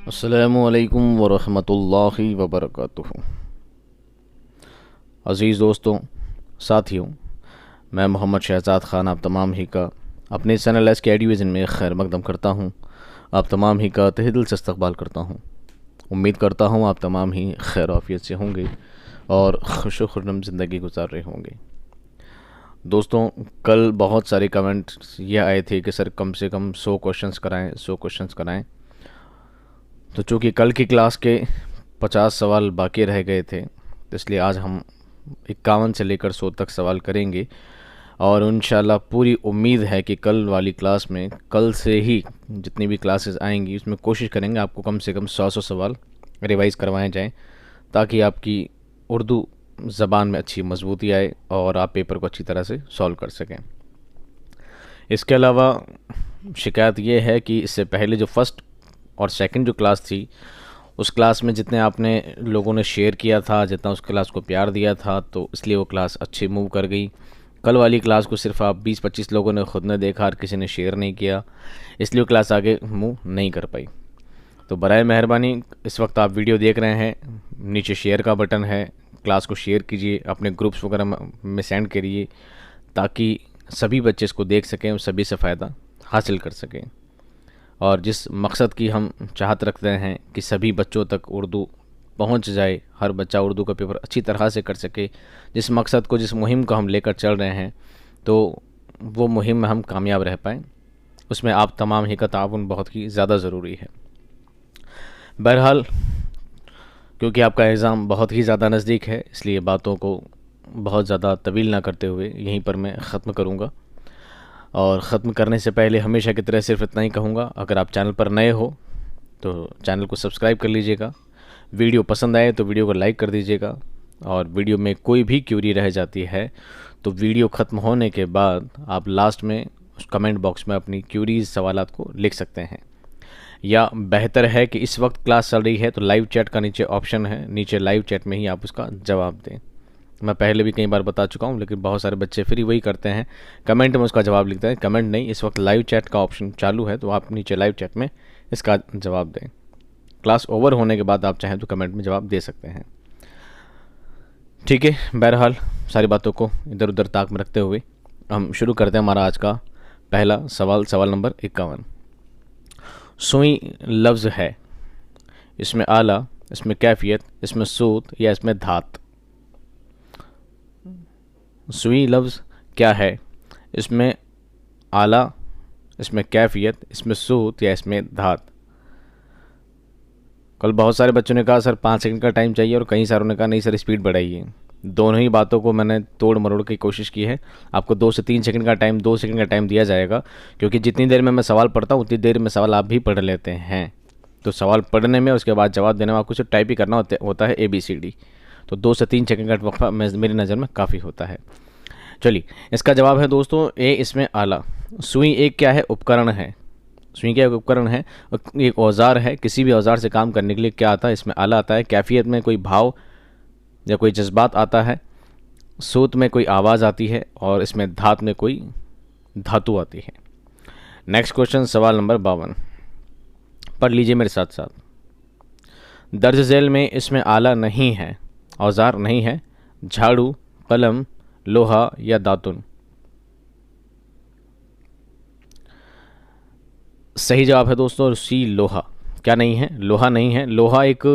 अस्सलामुअलैकुम वरहमतुल्लाहि वबरकातुहू। अज़ीज़ दोस्तों, साथियों, मैं मोहम्मद शहजाद ख़ान आप तमाम ही का अपने चैनल एस के डिवीज़न में खैर मकदम करता हूँ। आप तमाम ही का तहे दिल से इस्तक़बाल करता हूँ। उम्मीद करता हूँ आप तमाम ही खैर आफ़ियत से होंगे और खुश खुर्रम ज़िंदगी गुजार रहे होंगे। दोस्तों, कल बहुत सारे कमेंट्स ये आए थे कि सर कम से कम 100 क्वेश्चंस कराएं। तो चूँकि कल की क्लास के 50 सवाल बाकी रह गए थे, तो इसलिए आज हम 51 से लेकर 100 तक सवाल करेंगे। और इंशाल्लाह पूरी उम्मीद है कि कल वाली क्लास में, कल से ही जितनी भी क्लासेस आएंगी उसमें कोशिश करेंगे आपको कम से कम 100 सवाल रिवाइज़ करवाए जाएं, ताकि आपकी उर्दू ज़बान में अच्छी मजबूती आए और आप पेपर को अच्छी तरह से सॉल्व कर सकें। इसके अलावा शिकायत ये है कि इससे पहले जो फर्स्ट और सेकंड जो क्लास थी, उस क्लास में जितने आपने लोगों ने शेयर किया था, जितना उस क्लास को प्यार दिया था, तो इसलिए वो क्लास अच्छी मूव कर गई। कल वाली क्लास को सिर्फ आप 20-25 लोगों ने ख़ुद ने देखा और किसी ने शेयर नहीं किया, इसलिए वो क्लास आगे मूव नहीं कर पाई। तो बराए मेहरबानी इस वक्त आप वीडियो देख रहे हैं, नीचे शेयर का बटन है, क्लास को शेयर कीजिए, अपने ग्रुप्स वगैरह में सेंड करिए, ताकि सभी बच्चे इसको देख सकें और सभी से फ़ायदा हासिल कर सकें। और जिस मकसद की हम चाहत रखते हैं कि सभी बच्चों तक उर्दू पहुंच जाए, हर बच्चा उर्दू का पेपर अच्छी तरह से कर सके, जिस मकसद को, जिस मुहिम को हम लेकर चल रहे हैं, तो वो मुहिम में हम कामयाब रह पाएँ, उसमें आप तमाम ही का ताउन बहुत ही ज़्यादा ज़रूरी है। बहरहाल, क्योंकि आपका एग्ज़ाम बहुत ही ज़्यादा नज़दीक है, इसलिए बातों को बहुत ज़्यादा तवील ना करते हुए यहीं पर मैं ख़त्म करूँगा। और ख़त्म करने से पहले हमेशा की तरह सिर्फ इतना ही कहूँगा, अगर आप चैनल पर नए हो तो चैनल को सब्सक्राइब कर लीजिएगा, वीडियो पसंद आए तो वीडियो को लाइक कर दीजिएगा, और वीडियो में कोई भी क्यूरी रह जाती है तो वीडियो ख़त्म होने के बाद आप लास्ट में उस कमेंट बॉक्स में अपनी क्यूरीज सवालात को लिख सकते हैं। या बेहतर है कि इस वक्त क्लास चल रही है तो लाइव चैट का नीचे ऑप्शन है, नीचे लाइव चैट में ही आप उसका जवाब दें। मैं पहले भी कई बार बता चुका हूँ, लेकिन बहुत सारे बच्चे फिर वही करते हैं, कमेंट में उसका जवाब लिखते हैं। कमेंट नहीं, इस वक्त लाइव चैट का ऑप्शन चालू है, तो आप नीचे लाइव चैट में इसका जवाब दें। क्लास ओवर होने के बाद आप चाहें तो कमेंट में जवाब दे सकते हैं। ठीक है, बहरहाल सारी बातों को इधर उधर ताक में रखते हुए हम शुरू करते हैं हमारा आज का पहला सवाल। सवाल नंबर 51। सुई लफ्ज़ है, इसमें आला, इसमें कैफियत, इसमें सूत या इसमें धात। सुई लफ्ज़ क्या है, इसमें आला, इसमें कैफियत, इसमें सूत या इसमें धात। कल बहुत सारे बच्चों ने कहा सर 5 सेकंड का टाइम चाहिए, और कई सारों ने कहा नहीं सर स्पीड बढ़ाइए। दोनों ही बातों को मैंने तोड़ मरोड़ की कोशिश की है। आपको 2 से 3 सेकंड का टाइम, 2 सेकंड का टाइम दिया जाएगा, क्योंकि जितनी देर में मैं सवाल पढ़ता हूँ उतनी देर में सवाल आप भी पढ़ लेते हैं। तो सवाल पढ़ने में, उसके बाद जवाब देने में आपको सिर्फ टाइप ही करना होता है ABCD। तो 2 से 3 सेकंड का वक्फा मेरी नज़र में काफ़ी होता है। चलिए, इसका जवाब है दोस्तों ए, इसमें आला। सुई एक क्या है, उपकरण है। सुई क्या उपकरण है, एक औजार है। किसी भी औजार से काम करने के लिए क्या आता है, इसमें आला आता है। कैफियत में कोई भाव या कोई जज्बात आता है। सूत में कोई आवाज़ आती है, और इसमें धात में कोई धातु आती है। नेक्स्ट क्वेश्चन, सवाल नंबर 52, पढ़ लीजिए मेरे साथ साथ। दर्ज झेल में इसमें आला नहीं है, औजार नहीं है, झाड़ू, कलम, लोहा या दातुन। सही जवाब है दोस्तों सी, लोहा। क्या नहीं है, लोहा नहीं है। लोहा एक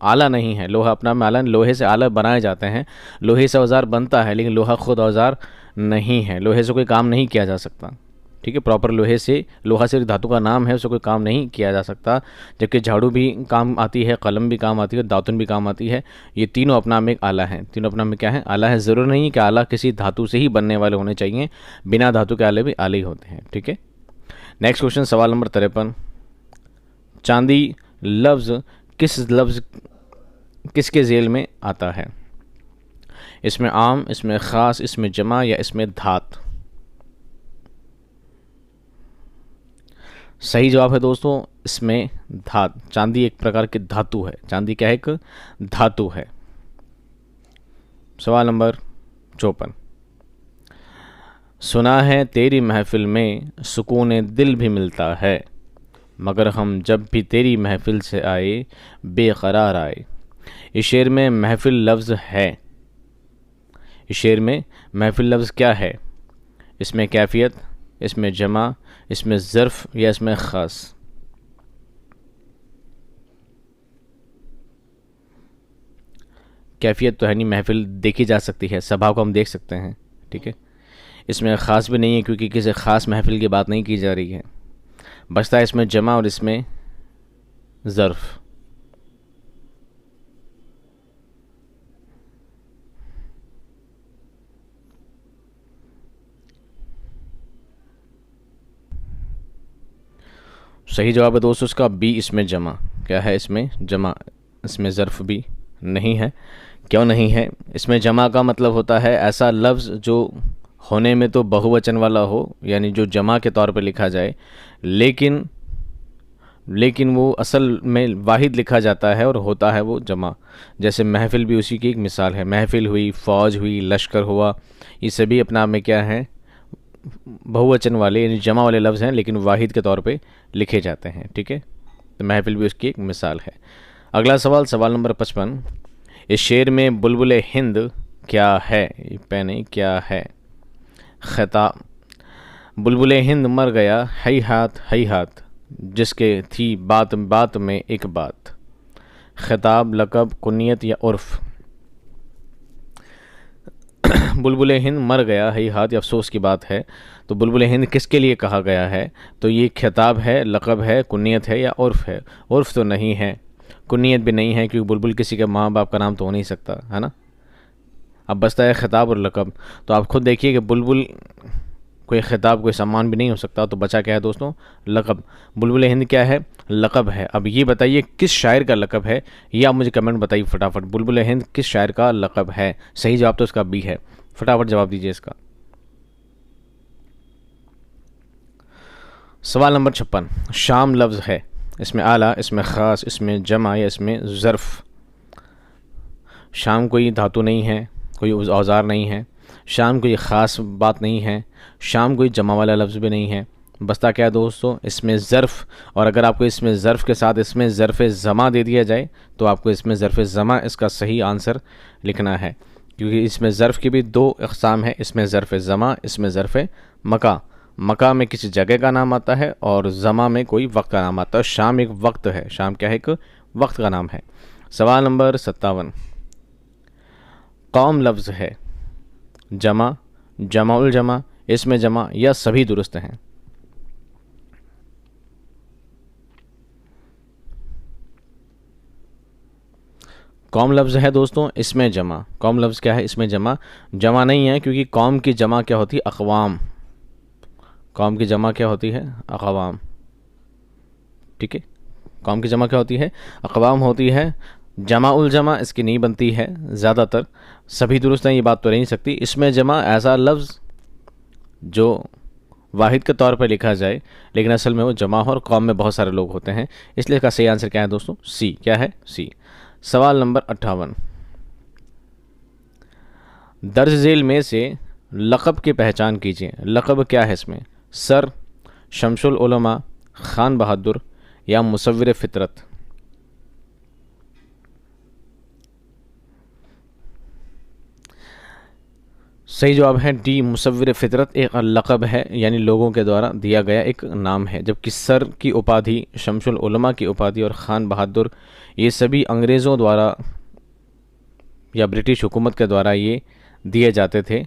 आला नहीं है, लोहा अपना में आला, लोहे से आला बनाए जाते हैं, लोहे से औजार बनता है, लेकिन लोहा खुद औजार नहीं है। लोहे से कोई काम नहीं किया जा सकता, ठीक है। प्रॉपर लोहा से धातु का नाम है, उससे कोई काम नहीं किया जा सकता। जबकि झाड़ू भी काम आती है, कलम भी काम आती है, दातुन भी काम आती है। ये तीनों अपना में एक आला है। तीनों अपना में क्या है, आला है। ज़रूर नहीं कि आला किसी धातु से ही बनने वाले होने चाहिए, बिना धातु के आले भी आले ही होते हैं, ठीक है। नेक्स्ट क्वेश्चन, सवाल नंबर 53। चांदी लफ्ज़ किसके झेल में आता है, इसमें आम, इसमें ख़ास, इसमें जमा या इसमें धात। सही जवाब है दोस्तों इसमें धात। चांदी एक प्रकार की धातु है। चांदी क्या है, एक धातु है। सवाल नंबर 54। सुना है तेरी महफिल में सुकून दिल भी मिलता है, मगर हम जब भी तेरी महफिल से आए बेकरार आए। इस शेर में महफिल लफ्ज़ है। इस शेर में महफिल लफ्ज़ क्या है? इसमें कैफियत, इसमें जमा, इसमें ज़र्फ़ या इसमें ख़ास? कैफियत तो है नहीं, महफिल देखी जा सकती है, सभा को हम देख सकते हैं, ठीक है। इसमें ख़ास भी नहीं है क्योंकि किसी ख़ास महफिल की बात नहीं की जा रही है। बचता है इसमें जमा और इसमें ज़र्फ़। सही जवाब है दोस्तों उसका बी, इसमें जमा। क्या है इसमें? जमा। इसमें ज़र्फ़ भी नहीं है। क्यों नहीं है? इसमें जमा का मतलब होता है ऐसा लफ्ज़ जो होने में तो बहुवचन वाला हो, यानी जो जमा के तौर पर लिखा जाए, लेकिन वो असल में वाहिद लिखा जाता है और होता है वो जमा। जैसे महफ़िल भी उसी की एक मिसाल है। महफ़िल हुई, फ़ौज हुई, लश्कर हुआ, ये सभी अपना में क्या है? बहुवचन वाले यानी जमा वाले लफ्ज़ हैं, लेकिन वाहिद के तौर पे लिखे जाते हैं, ठीक है। तो महफ़िल भी उसकी एक मिसाल है। अगला सवाल, सवाल नंबर 55। इस शेर में बुलबुल हिंद क्या है? पैने क्या है? खिताब। बुलबुल हिंद मर गया हई हाथ, जिसके थी बात बात में एक बात। खिताब, लक़ब, कुनियत या उर्फ़? बुलबुल हिंद मर गया हई हाथ, या अफसोस की बात है। तो बुलबुल हिंद किसके लिए कहा गया है? तो ये खिताब है, लक़ब है, कुनियत है या उर्फ़ है? उर्फ़ तो नहीं है, कुनियत भी नहीं है, क्योंकि बुलबुल किसी के माँ बाप का नाम तो हो नहीं सकता, है ना। अब बचता है खिताब और लक़ब। तो आप खुद देखिए कि बुलबुल कोई खिताब, कोई सम्मान भी नहीं हो सकता, तो बचा क्या है दोस्तों? लक़ब। बुलबुल हिंद क्या है? लक़ब है। अब ये बताइए किस शायर का लक़ब है, ये आप मुझे कमेंट बताइए फटाफट। बुलबुल हिंद किस शायर का लक़ब है? सही जवाब तो इसका बी है। फटाफट जवाब दीजिए इसका। सवाल नंबर 56। शाम लफ्ज़ है। इसमें आला, इसमें ख़ास, इसमें जमा या इसमें ज़र्फ़? शाम कोई धातु नहीं है, कोई औज़ार नहीं है, शाम कोई ख़ास बात नहीं है, शाम कोई जमा वाला लफ्ज़ भी नहीं है। बचता क्या है दोस्तों? इसमें ज़र्फ़। और अगर आपको इसमें ज़र्फ़ के साथ इसमें ज़र्फ़ ज़मा दे दिया जाए तो आपको इसमें ज़र्फ़ ज़मा इसका सही आंसर लिखना है, क्योंकि इसमें ज़र्फ़ की भी दो अक़साम है। इसमें ज़र्फ़ ज़मा, इसमें ज़र्फ़ मका। मका में किसी जगह का नाम आता है और ज़मा में कोई वक्त का नाम आता है। शाम एक वक्त है, शाम क्या है? एक वक्त का नाम है। सवाल नंबर 57। कौम लफ्ज़ है। जमा, जमाउल जमा, इसमें जमा या सभी दुरुस्त हैं? कौम लफ्ज़ है दोस्तों, इसमें जमा। कौम लफ्ज़ क्या है? इसमें जमा। जमा नहीं है, क्योंकि कौम की जमा क्या होती है? अक़वाम। कौम की जमा क्या होती है? अक़वाम, ठीक है। कौम की जमा क्या होती है? अक़वाम होती है। जमा उल जमा इसकी नहीं बनती है ज़्यादातर। सभी दुरुस्त हैं, ये बात तो नहीं सकती। इसमें जमा ऐसा लफ्ज़ जो वाहिद के तौर पर लिखा जाए लेकिन असल में वो जमा हो और कौम में बहुत सारे लोग होते हैं, इसलिए इसका सही आंसर क्या है दोस्तों? सी। क्या है? सी। सवाल नंबर 58। दर्ज झेल में से लक़ब की पहचान कीजिए। लक़ब क्या है इसमें? सर, शमसुल उलमा, खान बहादुर या मुसव्विर फ़ितरत? सही जवाब है डी, मुसव्विर फ़ितरत एक लक़ब है, यानी लोगों के द्वारा दिया गया एक नाम है। जबकि सर की उपाधि, शमसुल उलमा की उपाधि और खान बहादुर ये सभी अंग्रेज़ों द्वारा या ब्रिटिश हुकूमत के द्वारा ये दिए जाते थे।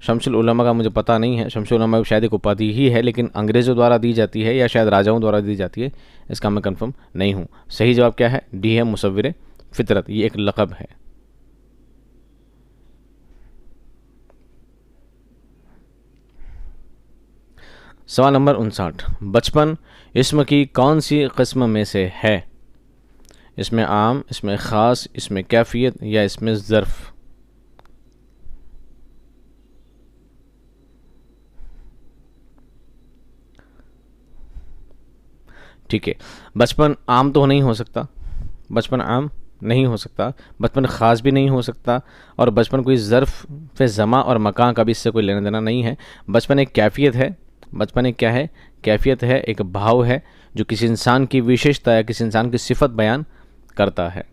शमसुल उलमा का मुझे पता नहीं है, शमसुल उलमा शायद एक उपाधि ही है, लेकिन अंग्रेज़ों द्वारा दी जाती है या शायद राजाओं द्वारा दी जाती है, इसका मैं कंफर्म नहीं हूँ। सही जवाब क्या है? डी है, मुसव्विर फ़ितरत। ये एक लक़ब है। सवाल नंबर 59। बचपन इसम की कौन सी किस्म में से है? इसमें आम, इसमें ख़ास, इसमें कैफियत या इसमें ज़र्फ़? ठीक है, बचपन आम तो नहीं हो सकता, बचपन आम नहीं हो सकता, बचपन ख़ास भी नहीं हो सकता, और बचपन कोई ज़र्फ़ पे ज़मा और मकान का भी इससे कोई लेना देना नहीं है। बचपन एक कैफ़ियत है। बचपन एक क्या है? कैफ़ियत है, एक भाव है जो किसी इंसान की विशेषता या किसी इंसान की सिफत बयान करता है।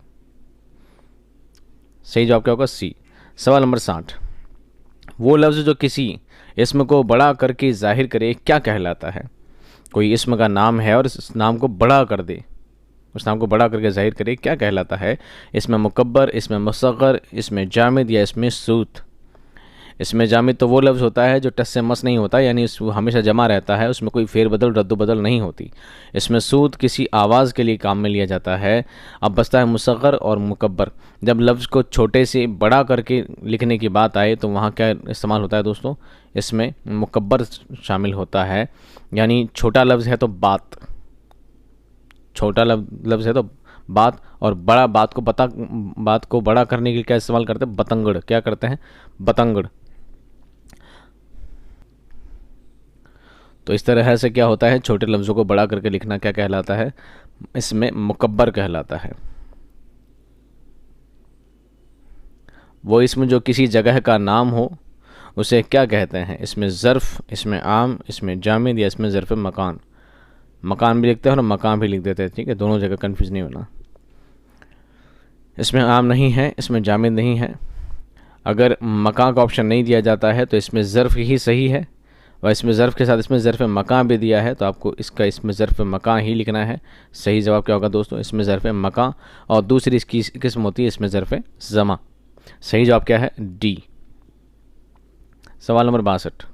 सही जवाब क्या होगा? सी। सवाल नंबर 60, वो लफ्ज़ जो किसी इसम को बड़ा करके जाहिर करे क्या कहलाता है? कोई इसम का नाम है और इस नाम को बड़ा कर दे, उस नाम को बड़ा करके जाहिर करे, क्या कहलाता है? इसमें मुकब्बर, इसमें मुसग़र, इसमें जामिद या इसमें सूत? इसमें जामिद तो वो लफ्ज़ होता है जो टस से मस नहीं होता, यानी वो हमेशा जमा रहता है, उसमें कोई फेरबदल रद्दबदल नहीं होती। इसमें सूद किसी आवाज़ के लिए काम में लिया जाता है। अब बचता है मुसग़र और मुकब्बर। जब लफ्ज़ को छोटे से बड़ा करके लिखने की बात आए तो वहाँ क्या इस्तेमाल होता है दोस्तों? इसमें मुकब्बर शामिल होता है, यानी छोटा लफ्ज़ है तो बात, छोटा लफ्ज़ है तो बात, और बड़ा बात को बड़ा करने के लिए क्या इस्तेमाल करते हैं? बतंगड़। क्या करते हैं? बतंगड़। तो इस तरह से क्या होता है, छोटे लफ्ज़ों को बड़ा करके लिखना क्या कहलाता है? इसमें मुकब्बर कहलाता है। वो इसमें जो किसी जगह का नाम हो उसे क्या कहते हैं? इसमें ज़र्फ़, इसमें आम, इसमें जामिद या इसमें ज़र्फ़ मकान? मकान भी लिखते हैं और मकान भी लिख देते हैं, ठीक है, दोनों जगह कन्फ्यूज़ नहीं होना। इसमें आम नहीं है, इसमें जामिद नहीं है। अगर मकान का ऑप्शन नहीं दिया जाता है तो इसमें ज़र्फ़ ही सही है, और इसमें ज़र्फ़ के साथ इसमें ज़र्फ़ मकान भी दिया है तो आपको इसमें ज़र्फ़ मकान ही लिखना है। सही जवाब क्या होगा दोस्तों? इसमें ज़र्फ़ मकान, और दूसरी इसकी किस्म होती है इसमें ज़र्फ़ ज़मा। सही जवाब क्या है? डी। सवाल नंबर 62,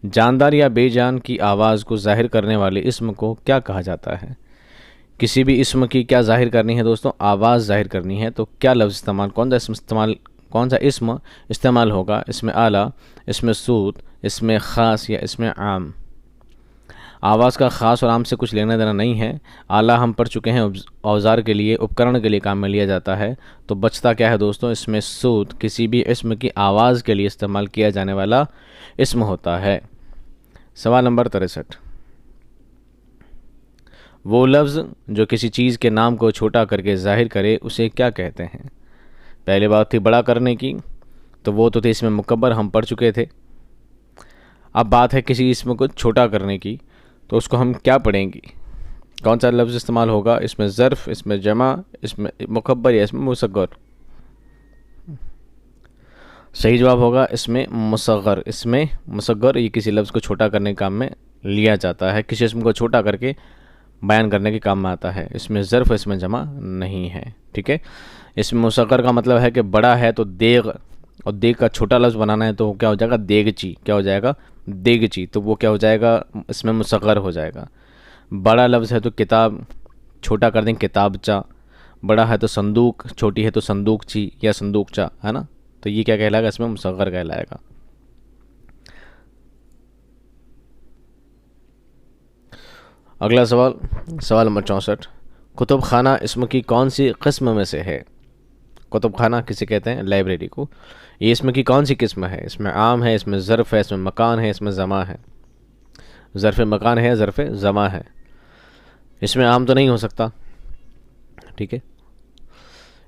जानदार या बेजान की आवाज़ को जाहिर करने वाले इस्म को क्या कहा जाता है? किसी भी इस्म की क्या जाहिर करनी है दोस्तों? आवाज़ जाहिर करनी है, तो क्या लफ्ज़ इस्तेमाल, कौन सा इस्म इस्तेमाल होगा? इसमें आला, इसमें सूद, इसमें ख़ास या इसमें आम? आवाज़ का ख़ास और आम से कुछ लेना देना नहीं है। आला हम पढ़ चुके हैं, औज़ार के लिए, उपकरण के लिए काम में लिया जाता है। तो बचता क्या है दोस्तों? इसमें सूद किसी भी इस्म की आवाज़ के लिए इस्तेमाल किया जाने वाला इस्म होता है। सवाल नंबर 63, वो लफ्ज़ जो किसी चीज़ के नाम को छोटा करके जाहिर करे उसे क्या कहते हैं? पहले बात थी बड़ा करने की, तो वो तो थे इसमें मुकब्बर, हम पढ़ चुके थे। अब बात है किसी इसमें को छोटा करने की, तो उसको हम क्या पढ़ेंगे? कौन सा लफ्ज़ इस्तेमाल होगा? इसमें ज़र्फ़, इसमें जमा, इसमें मुकब्बर या इसमें मुसग़र? सही जवाब होगा इसमें मुसग़र। इसमें मुसग़र ये किसी लफ्ज़ को छोटा करने के काम में लिया जाता है, किसी इसम को छोटा करके बयान करने के काम में आता है। इसमें ज़र्फ़, इसमें जमा नहीं है, ठीक है। इसमें मुसग़र का मतलब है कि बड़ा है तो देग, और देग का छोटा लफ्ज़ बनाना है तो क्या हो जाएगा? देगची। क्या हो जाएगा? देगची। तो वो क्या हो जाएगा? इसमें मुसग़र हो जाएगा। बड़ा लफ्ज़ है तो किताब, छोटा कर देंगे किताबचा। बड़ा है तो संदूक, छोटी है तो संदूकची या संदूकचा, है ना। तो ये क्या कहलाएगा? इसमें मुसग़र कहलाएगा। अगला सवाल, सवाल नंबर 64, कुतुब खाना इसम की कौन सी किस्म में से है? कुतुब खाना किसे कहते हैं? लाइब्रेरी को। ये इसमें की कौन सी किस्म है? इसमें आम है, इसमें ज़र्फ़ है, इसमें मकान है, इसमें ज़मा है? ज़र्फ़ मकान है, ज़र्फ़ ज़मा है। इसमें आम तो नहीं हो सकता, ठीक है।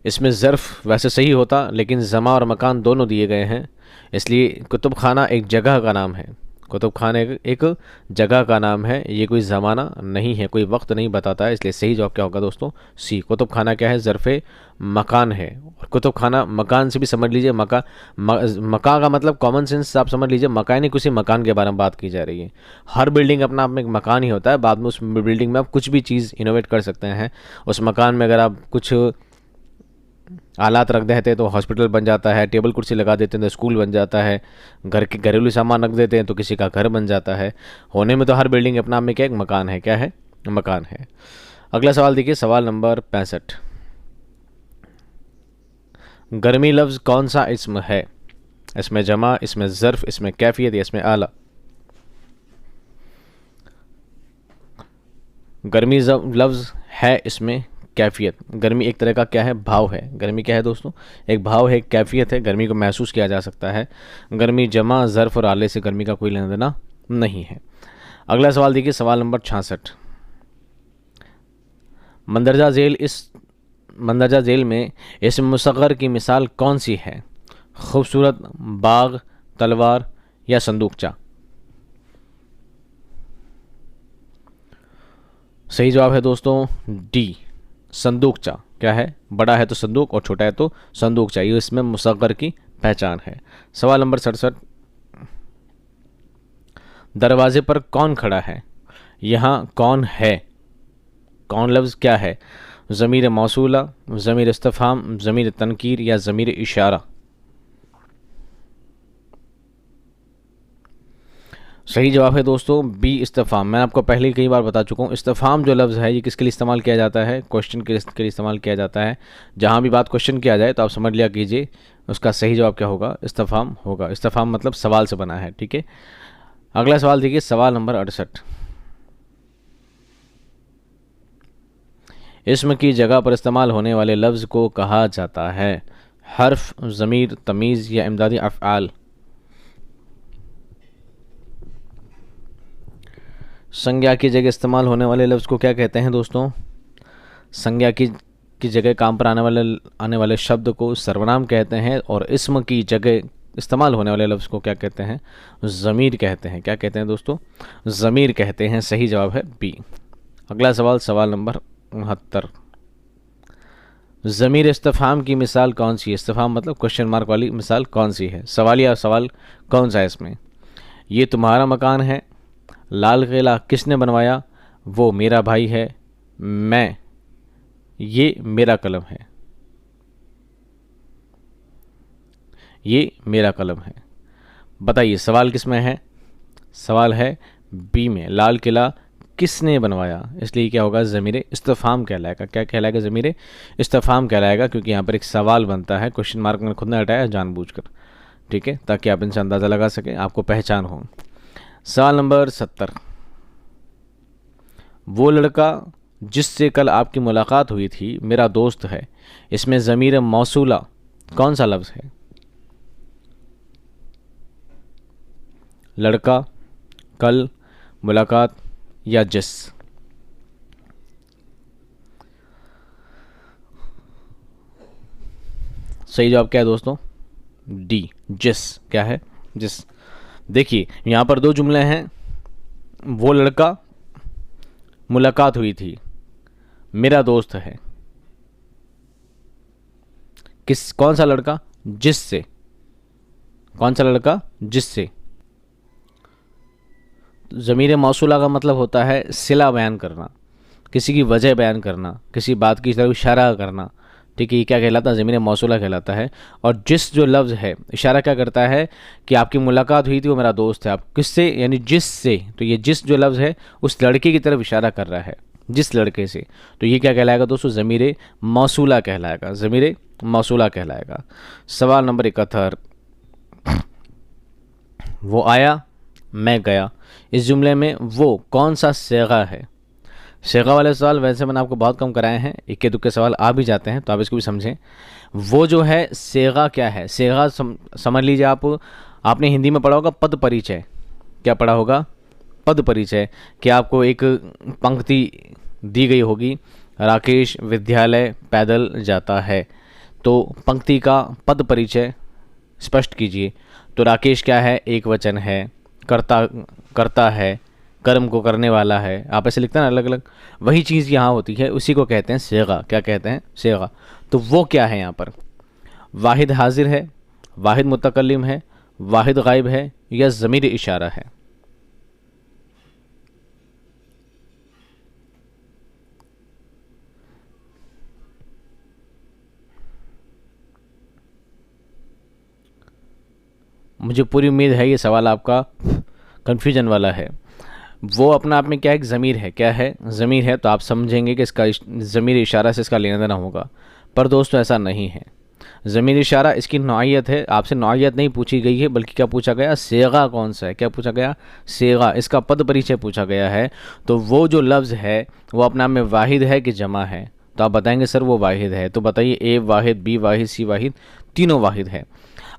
इसमें ज़र्फ़ वैसे सही होता, लेकिन ज़मा और मकान दोनों दिए गए हैं, इसलिए कुतुब खाना एक जगह का नाम है। कुतुब खाना एक जगह का नाम है, ये कोई ज़माना नहीं है, कोई वक्त नहीं बताता है, इसलिए सही जवाब क्या होगा दोस्तों? सी। कुतुब खाना क्या है? ज़र्फ़ मकान है। और कुतुब खाना मकान से भी समझ लीजिए, मका का मतलब कॉमन सेंस आप समझ लीजिए, मकान ही किसी मकान के बारे में बात की जा रही है। हर बिल्डिंग अपना आप में एक मकान ही होता है, बाद में उस बिल्डिंग में आप कुछ भी चीज़ इनोवेट कर सकते हैं। उस मकान में अगर आप कुछ आलात रख देते हैं तो हॉस्पिटल बन जाता है, टेबल कुर्सी लगा देते हैं तो स्कूल बन जाता है, घर के घरेलू सामान रख देते हैं तो किसी का घर बन जाता है। होने में तो हर बिल्डिंग अपना में क्या एक मकान है। क्या है? मकान है। अगला सवाल देखिए, सवाल नंबर 65, गर्मी लफ्ज़ कौन सा इस्म है? इसमें जमा, इसमें ज़र्फ़, इसमें कैफियत या इसमें आला? गर्मी लफ्ज़ है इसमें कैफियत। गर्मी एक तरह का क्या है? भाव है। गर्मी क्या है दोस्तों? एक भाव है, एक कैफियत है, गर्मी को महसूस किया जा सकता है। गर्मी जमा, ज़र्फ़ और आले से गर्मी का कोई लेना देना नहीं है। अगला सवाल देखिए, सवाल नंबर 66, मंदरजा झेल में इस मुसग़र की मिसाल कौन सी है? खूबसूरत, बाग, तलवार या संदूकचा? सही जवाब है दोस्तों डी, संदूकचा। क्या है? बड़ा है तो संदूक और छोटा है तो संदूकचा, ये इसमें मुसग्गर की पहचान है। सवाल नंबर 67, दरवाजे पर कौन खड़ा है? यहाँ कौन है, कौन लफ्ज़ क्या है? ज़मीर मौसूला, ज़मीर इस्तिफ़हाम, ज़मीर तनकीर या ज़मीर इशारा? सही जवाब है दोस्तों बी, इस्तिफ़हाम। मैं आपको पहले ही कई बार बता चुका हूँ, इस्तिफ़हाम जो लफ्ज़ है ये किसके लिए इस्तेमाल किया जाता है? क्वेश्चन के लिए इस्तेमाल किया जाता है। जहाँ भी बात क्वेश्चन किया जाए तो आप समझ लिया कीजिए उसका सही जवाब क्या होगा, इस्तिफ़हाम होगा। इस्तिफ़हाम मतलब सवाल से बना है, ठीक है। अगला सवाल देखिए, सवाल नंबर 68, इस्म की जगह पर इस्तेमाल होने वाले लफ्ज़ को कहा जाता है? हर्फ, ज़मीर, तमीज़ या इमदादी अफ़आल? संज्ञा की जगह इस्तेमाल होने वाले लफ्ज़ को क्या कहते हैं दोस्तों? संज्ञा की जगह काम पर आने वाले शब्द को सर्वनाम कहते हैं, और इस्म की जगह इस्तेमाल होने वाले लफ्ज़ को क्या कहते हैं? ज़मीर कहते हैं। क्या कहते हैं दोस्तों? ज़मीर कहते हैं। सही जवाब है बी। अगला सवाल, सवाल नंबर 69, ज़मीर इस्तिफ़हाम की मिसाल कौन सी है? इस्तिफ़हाम मतलब क्वेश्चन मार्क वाली मिसाल कौन सी है? सवालिया सवाल कौन सा है इसमें? ये तुम्हारा मकान है, लाल किला किसने बनवाया, वो मेरा भाई है, मैं, ये मेरा कलम है। ये मेरा कलम है। बताइए सवाल किस में है? सवाल है बी में, लाल किला किसने बनवाया, इसलिए क्या होगा, ज़मीर इस्तिफ़हाम कहलाएगा। क्या कहलाएगा? ज़मीर इस्तिफ़हाम कहलाएगा, क्योंकि यहाँ पर एक सवाल बनता है। क्वेश्चन मार्क मैंने खुद ने हटाया जानबूझकर, ठीक है, ताकि आप इनसे अंदाज़ा लगा सकें, आपको पहचान हो। सवाल नंबर 70, वो लड़का जिससे कल आपकी मुलाकात हुई थी मेरा दोस्त है, इसमें ज़मीर मौसूला कौन सा लफ्ज़ है? लड़का, कल, मुलाकात या जिस? सही जवाब क्या है दोस्तों? डी, जिस। क्या है? जिस। देखिए यहाँ पर दो जुमले हैं, वो लड़का, मुलाकात हुई थी, मेरा दोस्त है, कौन सा लड़का? जिससे। कौन सा लड़का? जिससे। ज़मीर मौसूला का मतलब होता है सिला बयान करना, किसी की वजह बयान करना, किसी बात की तरफ इशारा करना, ठीक है, ये क्या कहलाता है? ज़मीर मौसूला कहलाता है। और जिस जो लफ्ज़ है, इशारा क्या करता है कि आपकी मुलाकात हुई थी, वो मेरा दोस्त है। आप किससे? यानी जिस से। तो ये जिस जो लफ्ज़ है उस लड़के की तरफ इशारा कर रहा है, जिस लड़के से। तो ये क्या कहलाएगा दोस्तों? ज़मीर मौसूला कहलाएगा। ज़मीर मौसूला कहलाएगा। सवाल नंबर 71, वो आया, मैं गया, इस जुमले में वो कौन सा सेगा है? सेगा वाले सवाल वैसे मैंने आपको बहुत कम कराए हैं, इक्के दुक्के सवाल आ भी जाते हैं, तो आप इसको भी समझें। वो जो है सेगा क्या है? सेगा समझ लीजिए आप, आपने हिंदी में पढ़ा होगा पद परिचय। क्या पढ़ा होगा? पद परिचय। क्या आपको एक पंक्ति दी गई होगी, राकेश विद्यालय पैदल जाता है, तो पंक्ति का पद परिचय स्पष्ट कीजिए। तो राकेश क्या है? एक वचन है, करता है, कर्म को करने वाला है, आप ऐसे लिखते हैं ना अलग अलग, वही चीज़ यहाँ होती है, उसी को कहते हैं सेगा। क्या कहते हैं? सेगा। तो वो क्या है यहाँ पर? वाहिद हाजिर है, वाहिद मुतकल्लिम है, वाहिद गायब है, या ज़मीर इशारा है? मुझे पूरी उम्मीद है ये सवाल आपका कन्फ्यूजन वाला है। वो अपना आप में क्या है? एक ज़मीर है। क्या है? ज़मीर है। तो आप समझेंगे कि इसका ज़मीर इशारा से इसका लेना देना होगा, पर दोस्तों ऐसा नहीं है। ज़मीर इशारा इसकी नौइयत है, आपसे नौइयत नहीं पूछी गई है, बल्कि क्या पूछा गया? सेगा कौन सा है? क्या पूछा गया? सेगा। इसका पद परिचय पूछा गया है। तो वो जो लफ्ज़ है वो अपना में वाहिद है कि जमा है? तो आप बताएंगे सर वो वाहिद है। तो बताइए, ए वाहिद, बी वाहिद, सी वाहिद, तीनों वाहिद है।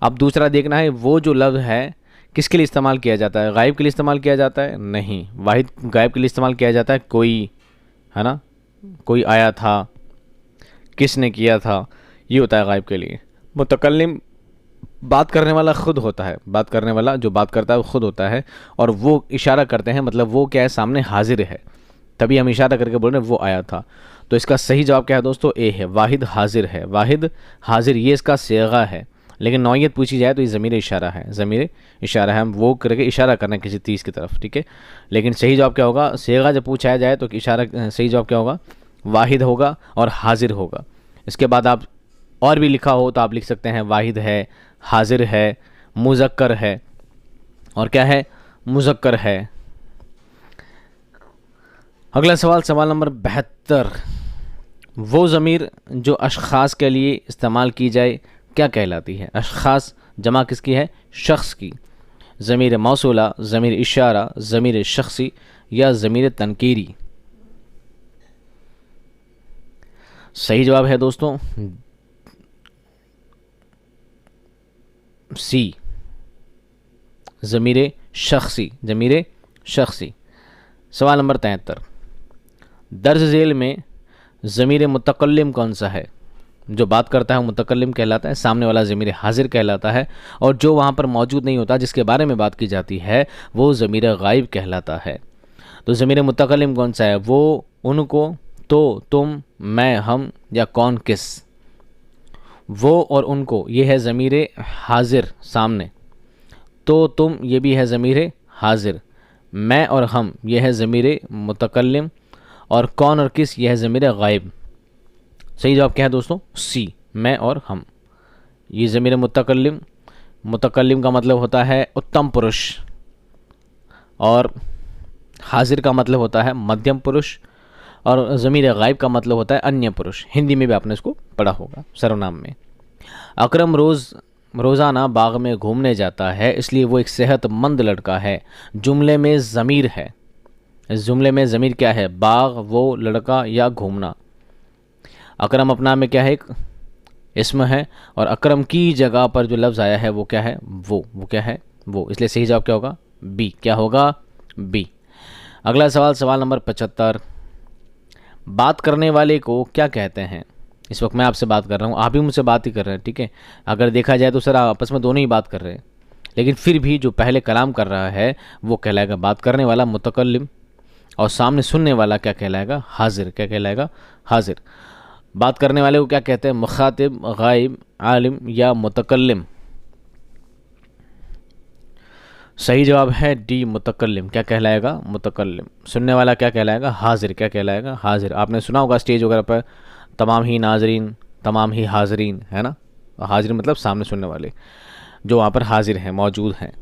अब दूसरा देखना है, वो जो लफ्ज़ है किसके लिए इस्तेमाल किया जाता है? गायब के लिए इस्तेमाल किया जाता है? नहीं, वाहिद गायब के लिए इस्तेमाल किया जाता है। कोई, है ना, कोई आया था, किसने किया था, ये होता है गायब के लिए। मुतकल्लिम बात करने वाला खुद होता है, बात करने वाला जो बात करता है वो खुद होता है, और वो इशारा करते हैं, मतलब वो क्या है? सामने हाजिर है, तभी हम इशारा करके बोल रहे हैं वो आया था। तो इसका सही जवाब क्या है दोस्तों? ए है, वाहिद हाजिर है। वाहिद हाजिर ये इसका सेगा है, लेकिन नौयत पूछी जाए तो ये ज़मीर इशारा है। ज़मीर इशारा है, हम वो करके इशारा करना है किसी चीज़ की तरफ, ठीक है। लेकिन सही जवाब क्या होगा? सेगा जब पूछा जाए तो इशारा, सही जवाब क्या होगा? वाहिद होगा और हाजिर होगा। इसके बाद आप और भी लिखा हो तो आप लिख सकते हैं वाहिद है, हाजिर है, मुज़क्कर है, और क्या है? मुज़क्कर है। अगला सवाल, सवाल नंबर 72। वो ज़मीर जो अशख़ास के लिए इस्तेमाल की जाए क्या कहलाती है? अशख़ास जमा किसकी है? शख्स की। ज़मीर मौसूला, ज़मीर इशारा, ज़मीर शख्सी या ज़मीर तनकीरी? सही जवाब है दोस्तों सी, ज़मीर शख्सी। ज़मीर शख्सी। सवाल नंबर 73। दर्ज झेल में ज़मीर मुतकल्लिम कौन सा है? जो बात करता है मुतकल्लिम कहलाता है, सामने वाला ज़मीर हाजिर कहलाता है, और जो वहाँ पर मौजूद नहीं होता जिसके बारे में बात की जाती है वो ज़मीर गायब कहलाता है। तो ज़मीर मुतकल्लिम कौन सा है? वो, उनको, तो, तुम, मैं, हम या कौन, किस। वो और उनको ये है ज़मीर हाजिर सामने, तो तुम ये भी है ज़मीर हाजिर, मैं और हम ये है ज़मीर मुतकल्लिम, और कौन और किस ये है ज़मीर गायब। सही जवाब क्या है दोस्तों? सी, मैं और हम। ये ज़मीर मुतकल्लिम, मुतकल्लिम का मतलब होता है उत्तम पुरुष, और हाजिर का मतलब होता है मध्यम पुरुष, और ज़मीर गायब का मतलब होता है अन्य पुरुष। हिंदी में भी आपने इसको पढ़ा होगा सर्वनाम में। अकरम रोज़ाना बाग में घूमने जाता है इसलिए वो एक सेहतमंद लड़का है। जुमले में ज़मीर है, इस जुमले में ज़मीर क्या है? बाग, वो, लड़का या घूमना। अकरम अपना में क्या है? एक इसम है, और अकरम की जगह पर जो लफ्ज़ आया है वो क्या है? वो क्या है? वो। इसलिए सही जवाब क्या होगा? बी। क्या होगा? बी। अगला सवाल, सवाल नंबर 75। बात करने वाले को क्या कहते हैं? इस वक्त मैं आपसे बात कर रहा हूँ, आप भी मुझसे बात ही कर रहे हैं, ठीक है। अगर देखा जाए तो सर आपस में दोनों ही बात कर रहे हैं, लेकिन फिर भी जो पहले कलाम कर रहा है वो कहलाएगा बात करने वाला, मुतकल्लिम, और सामने सुनने वाला क्या कहलाएगा? हाजिर। क्या कहलाएगा? हाजिर। बात करने वाले को क्या कहते हैं? मुखातिब, गायब, आलिम या मुतकल्लिम? सही जवाब है डी, मुतकल्लिम। क्या कहलाएगा? मुतकल्लिम। सुनने वाला क्या कहलाएगा? हाजिर। क्या कहलाएगा? हाजिर। आपने सुना होगा स्टेज वगैरह पर तमाम ही नाजरीन, तमाम ही हाजरीन, है ना। हाजिर मतलब सामने सुनने वाले जो वहाँ पर हाजिर हैं, मौजूद हैं।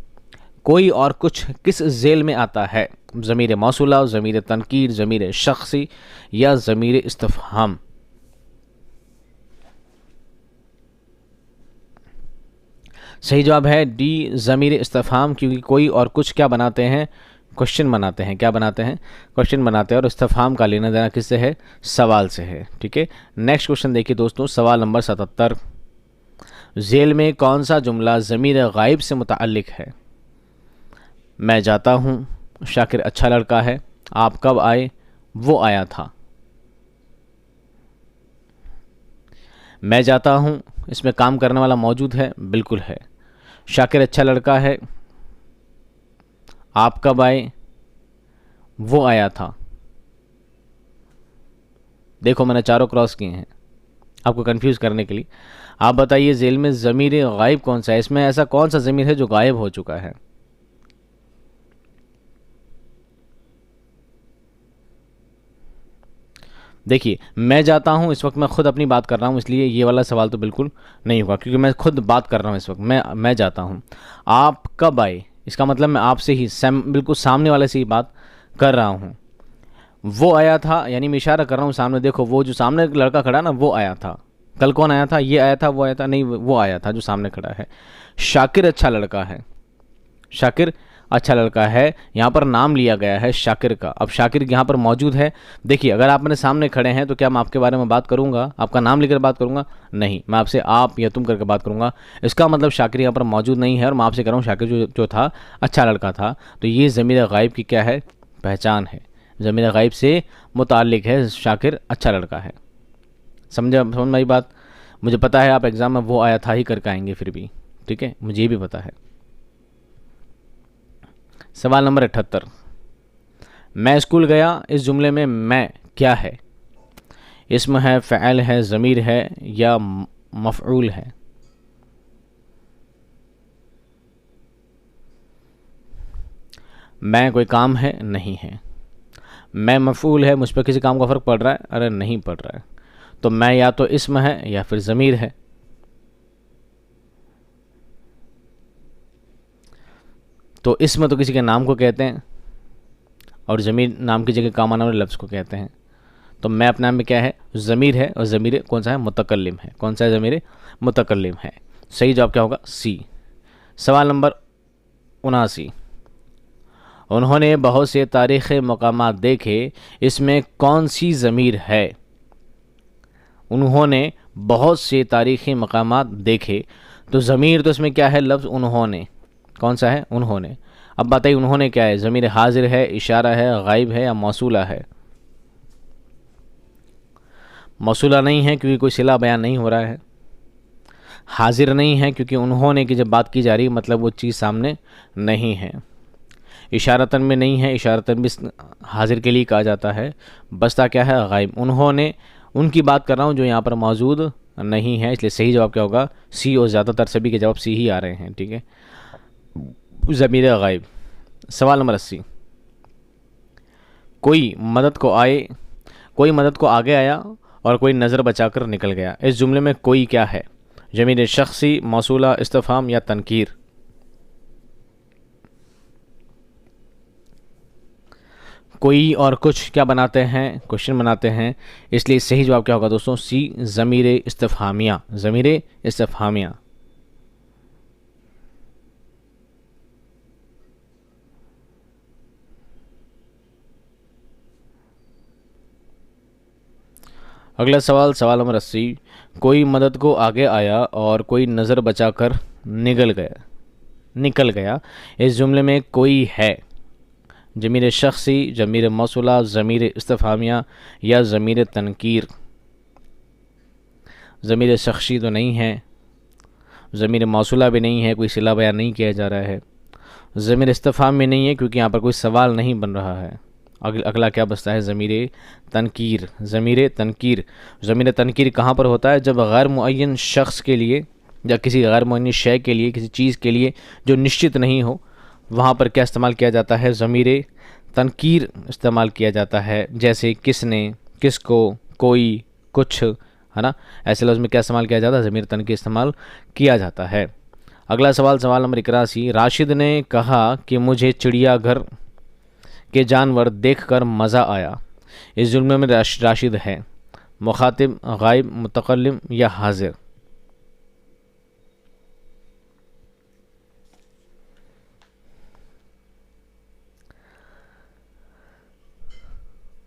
कोई और कुछ किस झेल में आता है? ज़मीर मौसूला, ज़मीर तनकीर, ज़मीर शख्सी या ज़मीर इस्तिफ़हाम? सही जवाब है डी, ज़मीर इस्तिफ़हाम, क्योंकि कोई और कुछ क्या बनाते हैं? क्वेश्चन बनाते हैं। क्या बनाते हैं? क्वेश्चन बनाते हैं, और इस्तिफ़हाम का लेना देना किससे है? सवाल से है, ठीक है। नेक्स्ट क्वेश्चन देखिए दोस्तों, सवाल नंबर 77। झेल में कौन सा जुमला ज़मीर गायब से मुतअल्लिक़ है? मैं जाता हूँ, शाकिर अच्छा लड़का है, आप कब आए, वो आया था। मैं जाता हूँ, इसमें काम करने वाला मौजूद है, बिल्कुल है। शाकिर अच्छा लड़का है, आप कब आए, वो आया था। देखो मैंने चारों क्रॉस किए हैं आपको कंफ्यूज करने के लिए। आप बताइए झेल में ज़मीर गायब कौन सा है? इसमें ऐसा कौन सा ज़मीर है जो गायब हो चुका है? देखिए मैं जाता हूँ, इस वक्त मैं खुद अपनी बात कर रहा हूँ, इसलिए ये वाला सवाल तो बिल्कुल नहीं होगा, क्योंकि मैं खुद बात कर रहा हूँ इस वक्त। मैं जाता हूँ। आप कब आए, इसका मतलब मैं आपसे ही बिल्कुल सामने वाले से ही बात कर रहा हूँ। वो आया था, यानी मैं इशारा कर रहा हूँ सामने, देखो वो जो सामने लड़का खड़ा ना वो आया था। कल कौन आया था? ये आया था, वो आया था? नहीं, वो आया था जो सामने खड़ा है। शाकिर अच्छा लड़का है, शाकिर अच्छा लड़का है, यहाँ पर नाम लिया गया है शाकिर का। अब शाकिर यहाँ पर मौजूद है। देखिए अगर आप मेरे सामने खड़े हैं तो क्या मैं आपके बारे में बात करूँगा, आपका नाम लेकर बात करूँगा? नहीं, मैं आपसे आप या तुम करके बात करूँगा। इसका मतलब शाकिर यहाँ पर मौजूद नहीं है, और मैं आपसे कह रहा हूँ शाकिर जो था अच्छा लड़का था। तो ये ज़मीर गायब की क्या है? पहचान है। ज़मीर गायब से मुताल्लिक़ है शाकिर अच्छा लड़का है। समझ मेरी बात? मुझे पता है आप एग्ज़ाम में वो आया था ही करके आएंगे फिर भी, ठीक है, मुझे ये भी पता है। सवाल नंबर 78। मैं स्कूल गया, इस जुमले में मैं क्या है? इस्म है, फ़ैल है, ज़मीर है या मफ़ऊल है? मैं कोई काम है? नहीं है। मैं मफ़ऊल है, मुझ पर किसी काम का फ़र्क पड़ रहा है? अरे नहीं पड़ रहा है। तो मैं या तो इस्म है या फिर ज़मीर है। तो इस्म तो किसी के नाम को कहते हैं और ज़मीर नाम की जगह काम आने वाले लफ्ज़ को कहते हैं। तो मैं अपने आप में क्या है? ज़मीर है, और ज़मीर कौन सा है? मुतकल्लिम है। कौन सा है ज़मीर? मुतकल्लिम है। सही जवाब क्या होगा? सी। सवाल नंबर 79। उन्होंने बहुत से तारीख़ी मकामात देखे, इसमें कौन सी ज़मीर है? उन्होंने बहुत से तारीख़ी मकामात देखे, तो ज़मीर तो इसमें क्या है? लफ्ज़ उन्होंने। कौन सा है? उन्होंने। अब बताइए उन्होंने क्या है? ज़मीर हाजिर है, इशारा है, गायब है या मौसूला है? मौसूला नहीं है क्योंकि कोई सिला बयान नहीं हो रहा है। हाजिर नहीं है क्योंकि उन्होंने की जब बात की जा रही है मतलब वो चीज़ सामने नहीं है। इशारतन में नहीं है, इशारतन भी हाजिर के लिए कहा जाता है। बसता क्या है? गायब। उन्होंने उनकी बात कर रहा हूँ जो यहाँ पर मौजूद नहीं है, इसलिए सही जवाब क्या होगा? सी। और ज़्यादातर सभी के जवाब सी ही आ रहे हैं। ठीक है, ज़मीर गायब। सवाल नंबर 80। कोई मदद को आए कोई मदद को आगे आया और कोई नज़र बचाकर निकल गया। इस जुमले में कोई क्या है? ज़मीर शख्सी, मौसूला, इस्तिफ़हाम या तनकीर? कोई और कुछ क्या बनाते हैं? क्वेश्चन बनाते हैं। इसलिए सही जवाब क्या होगा दोस्तों? सी। ज़मीर इस्तिफ़हामिया। ज़मीर इस्तिफ़हामिया। अगला सवाल, सवाल नंबर 80। कोई मदद को आगे आया और कोई नज़र बचाकर निकल गया। इस जुमले में कोई है? ज़मीर शख्सी, ज़मीर मौसूला, ज़मीर इस्तिफ़हामिया या ज़मीर तनकीर? ज़मीर शख्सी तो नहीं है, ज़मीर मौसूला भी नहीं है, कोई सिला बयान नहीं किया जा रहा है। ज़मीर इस्तिफ़हाम में नहीं है क्योंकि यहाँ पर कोई सवाल नहीं बन रहा है। अगला क्या बचता है? ज़मीर तनकीर। ज़मीर तनकीर। ज़मीर तनकीर कहाँ पर होता है? जब गैर मुअय्यन शख्स के लिए या किसी गैर मुअय्यन शय के लिए, किसी चीज़ के लिए जो निश्चित नहीं हो, वहाँ पर क्या इस्तेमाल किया जाता है? ज़मीर तनकीर इस्तेमाल किया जाता है। जैसे किसने, किसको, कोई, कुछ, है ना? ऐसे लफ्ज़ में क्या इस्तेमाल किया जाता है? ज़मीर तनकीर इस्तेमाल किया जाता है। अगला सवाल, सवाल नंबर 81। राशिद ने कहा कि मुझे चिड़ियाघर के जानवर देखकर मज़ा आया। इस जुमले में राशिद है मुखातिब, गायब, मुतकल्लिम या हाजिर?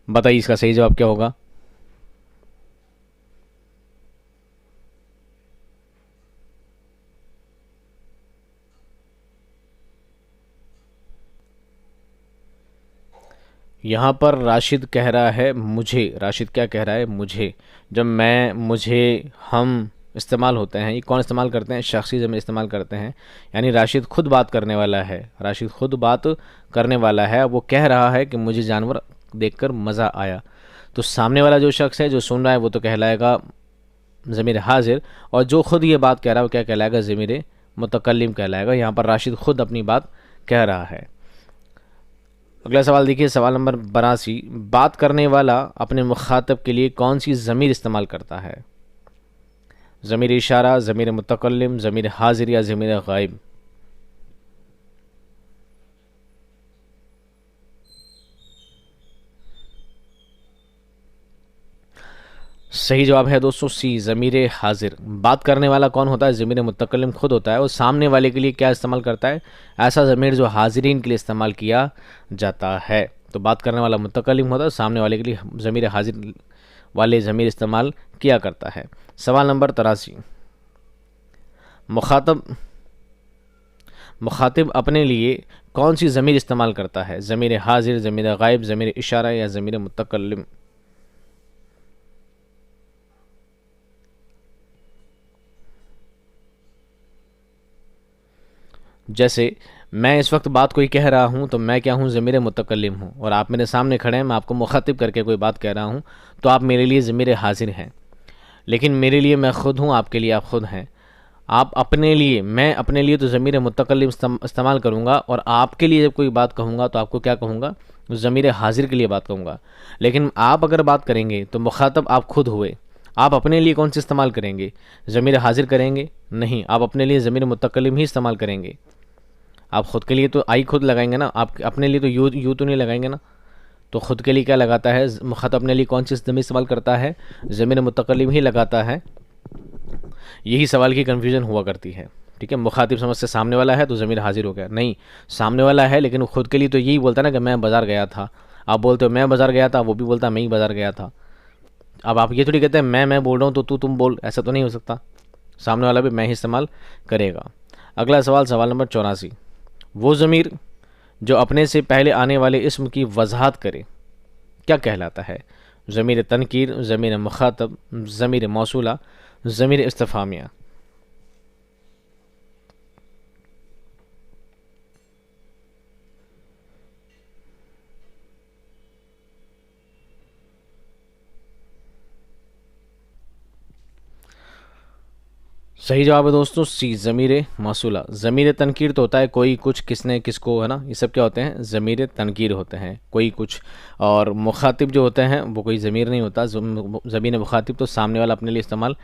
बताइए इसका सही जवाब क्या होगा? यहाँ पर राशिद कह रहा है मुझे। राशिद क्या कह रहा है? मुझे। जब मैं, मुझे, हम इस्तेमाल होते हैं, ये कौन इस्तेमाल करते हैं? शख्सी ज़मीर इस्तेमाल करते हैं। यानी राशिद खुद बात करने वाला है। राशिद खुद बात करने वाला है। वो कह रहा है कि मुझे जानवर देखकर मज़ा आया। तो सामने वाला जो शख्स है जो सुन रहा है वो तो कहलाएगा ज़मीर हाजिर, और जो खुद ये बात कह रहा है वो क्या कहलाएगा? ज़मीर मुतकल्लिम कहलाएगा। यहाँ पर राशिद खुद अपनी बात कह रहा है। अगला सवाल देखिए, सवाल नंबर 82। बात करने वाला अपने मुखातब के लिए कौन सी ज़मीर इस्तेमाल करता है? ज़मीर इशारा, ज़मीर मुतकल्लिम, ज़मीर हाजिर या ज़मीर गायब? सही जवाब है दोस्तों सी। ज़मीर हाजिर। बात करने वाला कौन होता है? ज़मीर मुतकल्लिम खुद होता है, और सामने वाले के लिए क्या इस्तेमाल करता है? ऐसा ज़मीर जो हाजिरीन के लिए इस्तेमाल किया जाता है। तो बात करने वाला मुतकल्लिम होता है, सामने वाले के लिए ज़मीर हाजिर वाले ज़मीर इस्तेमाल किया करता है। सवाल नंबर 83। मुखातब मुखातिब अपने लिए कौन सी ज़मीर इस्तेमाल करता है? ज़मीर हाजिर, ज़मीर गायब, ज़मीर इशारा या ज़मीर मुतकल्लिम? जैसे मैं इस वक्त बात कोई कह रहा हूँ तो मैं क्या हूँ, ज़मीर मुतकल्लिम हूँ, और आप मेरे सामने खड़े हैं, मैं आपको मुखातिब करके कोई बात कह रहा हूँ तो आप मेरे लिए ज़मीर हाजिर हैं। लेकिन मेरे लिए मैं ख़ुद हूँ, आपके लिए आप ख़ुद हैं। आप अपने लिए, मैं अपने लिए तो ज़मीर मुतकल्लिम इस्तेमाल करूँगा, और आपके लिए जब कोई बात कहूँगा तो आपको क्या कहूँगा, ज़मीर हाजिर के लिए बात कहूँगा। लेकिन आप अगर बात करेंगे तो मुखातब आप खुद हुए, आप अपने लिए कौन सी इस्तेमाल करेंगे, ज़मीर हाजिर करेंगे? नहीं, आप अपने लिए ज़मीर मुतकल्लिम ही इस्तेमाल करेंगे। आप ख़ुद के लिए तो आई खुद लगाएंगे ना, आप अपने लिए तो यू तो नहीं लगाएंगे ना। तो ख़ुद के लिए क्या लगाता है मुखातब, अपने लिए कौन सी ज़मीर इस्तेमाल करता है, ज़मीर मुतकल्लिम ही लगाता है। यही सवाल की कन्फ्यूज़न हुआ करती है। ठीक है, मुखातिब समझते सामने वाला है तो ज़मीर हाजिर हो गया, नहीं, सामने वाला है लेकिन ख़ुद के लिए तो यही बोलता है ना कि मैं बाज़ार गया था। आप बोलते हो मैं बाज़ार गया था, वो भी बोलता है मैं ही बाज़ार गया था। अब आप ये थोड़ी कहते हैं मैं बोल रहा हूँ तो तुम बोल, ऐसा तो नहीं हो सकता। सामने वाला भी मैं ही इस्तेमाल करेगा। अगला सवाल, सवाल नंबर 84, वो ज़मीर जो अपने से पहले आने वाले इस्म की वजाहत करे क्या कहलाता है? ज़मीर तनकीर, ज़मीर मुखातब, ज़मीर मौसूला, ज़मीर इस्तिफ़ामिया। सही जवाब है दोस्तों सी, ज़मीर मौसूला। ज़मीर तनकीर तो होता है कोई कुछ, किसने किसको, है ना, ये सब क्या होते हैं, ज़मीर तनकीर होते हैं, कोई कुछ। और मुखातिब जो होते हैं वो कोई ज़मीर नहीं होता। ज़मीर मुखातिब तो सामने वाला अपने लिए इस्तेमाल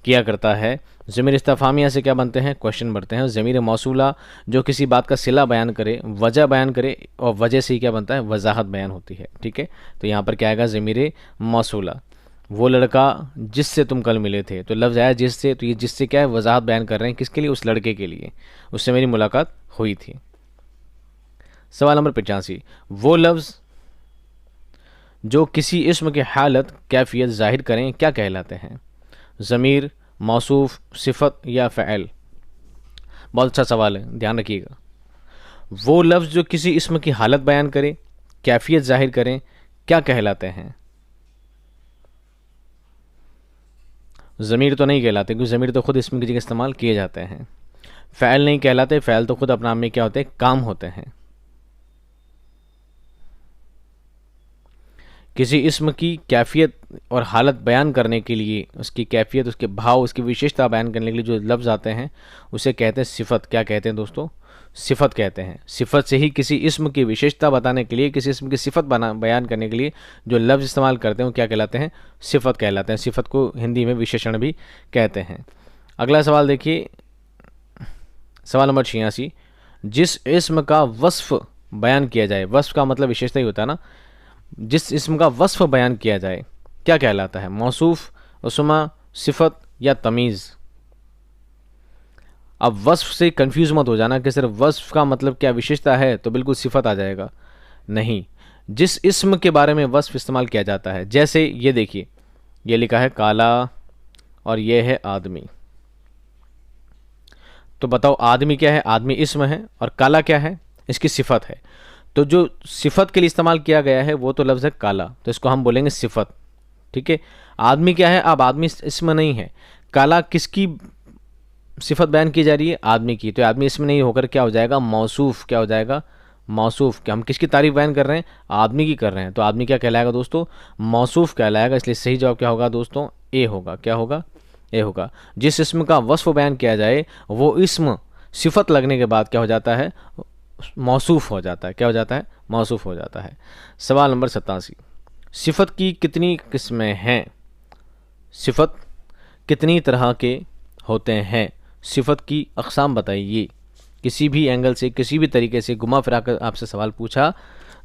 किया करता है। ज़मीर इस्तिफ़ामिया से क्या बनते हैं, क्वेश्चन बनते हैं। ज़मीर मौसूला जो किसी बात का सिला बयान करे, वजह बयान करे, और वजह से ही क्या बनता है, वजाहत बयान होती है। ठीक है, तो यहाँ पर क्या आएगा, ज़मीर मौसूला। वो लड़का जिससे तुम कल मिले थे, तो लफ्ज़ आया जिससे, तो ये जिससे क्या है, वजाहत बयान कर रहे हैं किसके लिए, उस लड़के के लिए, उससे मेरी मुलाकात हुई थी। सवाल नंबर 85, वो लफ्ज़ जो किसी इस्म की हालत कैफियत ज़ाहिर करें क्या कहलाते हैं? ज़मीर, मौसूफ, सिफ़त या फ़ैल? बहुत अच्छा सवाल है, ध्यान रखिएगा। वो लफ्ज़ जो किसी इस्म की हालत बयान करें, कैफियत ज़ाहिर करें, क्या कहलाते हैं? ज़मीर तो नहीं कहलाते, क्योंकि ज़मीर तो खुद इसम की जगह इस्तेमाल किए जाते हैं। फ़ैल नहीं कहलाते, फ़ैल तो खुद अपने आप में क्या होते हैं, काम होते हैं। किसी इस्म की कैफियत और हालत बयान करने के लिए, उसकी कैफियत, उसके भाव, उसकी विशेषता बयान करने के लिए जो लफ्ज़ आते हैं उसे कहते हैं सिफ़त। क्या कहते हैं दोस्तों, सिफ़त कहते हैं। सिफ़त से ही किसी इस्म की विशेषता बताने के लिए, किसी इस्म की सिफ़त बयान करने के लिए जो लफ्ज़ इस्तेमाल करते हैं वो क्या कहलाते हैं, सिफ़त कहलाते हैं। सिफ़त को हिंदी में विशेषण भी कहते हैं। अगला सवाल देखिए, सवाल नंबर 86, जिस इस्म का वस्फ़ बयान किया जाए, वस्फ़ का मतलब विशेषता ही होता है ना, जिस इस्म का वस्फ़ बयान किया जाए क्या कहलाता है? मौसूफ़, उसमा, सिफ़त या तमीज़? अब वस्फ़ से कंफ्यूज मत हो जाना कि सिर्फ वस्फ़ का मतलब क्या विशेषता है तो बिल्कुल सिफ़त आ जाएगा, नहीं। जिस इस्म के बारे में वस्फ़ इस्तेमाल किया जाता है, जैसे ये देखिए, ये लिखा है काला और ये है आदमी, तो बताओ आदमी क्या है, आदमी इस्म है, और काला क्या है, इसकी सिफ़त है। तो जो सिफ़त के लिए इस्तेमाल किया गया है वो तो लफ्ज़ है काला, तो इसको हम बोलेंगे सिफ़त। ठीक है, आदमी क्या है, अब आदमी इस्म नहीं है, काला किसकी सिफ़त बयान की जा रही है, आदमी की, तो आदमी इसमें नहीं होकर क्या हो जाएगा, मौसूफ़। क्या हो जाएगा, मौसूफ़। क्या हम किसकी तारीफ़ बयान कर रहे हैं, आदमी की कर रहे हैं, तो आदमी क्या कहलाएगा दोस्तों, मौसूफ़ कहलाएगा। इसलिए सही जवाब क्या होगा दोस्तों, ए होगा। क्या होगा, ए होगा। जिस इस्म का वस्फ़ बयान किया जाए वो इस्म सिफ़त लगने के बाद क्या हो जाता है, मौसूफ़ हो जाता है। क्या हो जाता है, मौसूफ़ हो जाता है। सवाल नंबर 87, सिफ़त की कितनी किस्में हैं? सिफ़त कितनी तरह के होते हैं? सिफ़त की अक़साम बताइए। किसी भी एंगल से, किसी भी तरीके से घुमा फिरा कर आपसे सवाल पूछा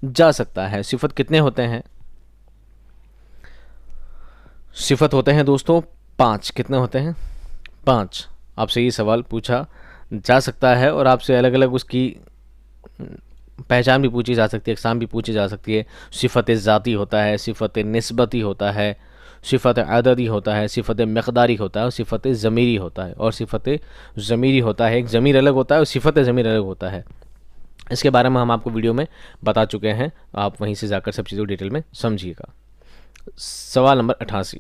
जा सकता है। सिफ़त कितने होते हैं? सिफ़त होते हैं दोस्तों 5। कितने होते हैं, 5। आपसे ये सवाल पूछा जा सकता है और आपसे अलग अलग उसकी पहचान भी पूछी जा सकती है, अक़साम भी पूछी जा सकती है। सिफ़त ज़ाती होता है, सिफ़त निस्बती होता है, सिफ़त अददी होता है, सिफ़त मक़दारी होता है, और सिफ़त ज़मीरी होता है। और सिफ़त ज़मीरी होता है, एक ज़मीर अलग होता है और सिफ़त ज़मीर अलग होता है। इसके बारे में हम आपको वीडियो में बता चुके हैं, आप वहीं से जाकर सब चीज़ों को डिटेल में समझिएगा। सवाल नंबर 88,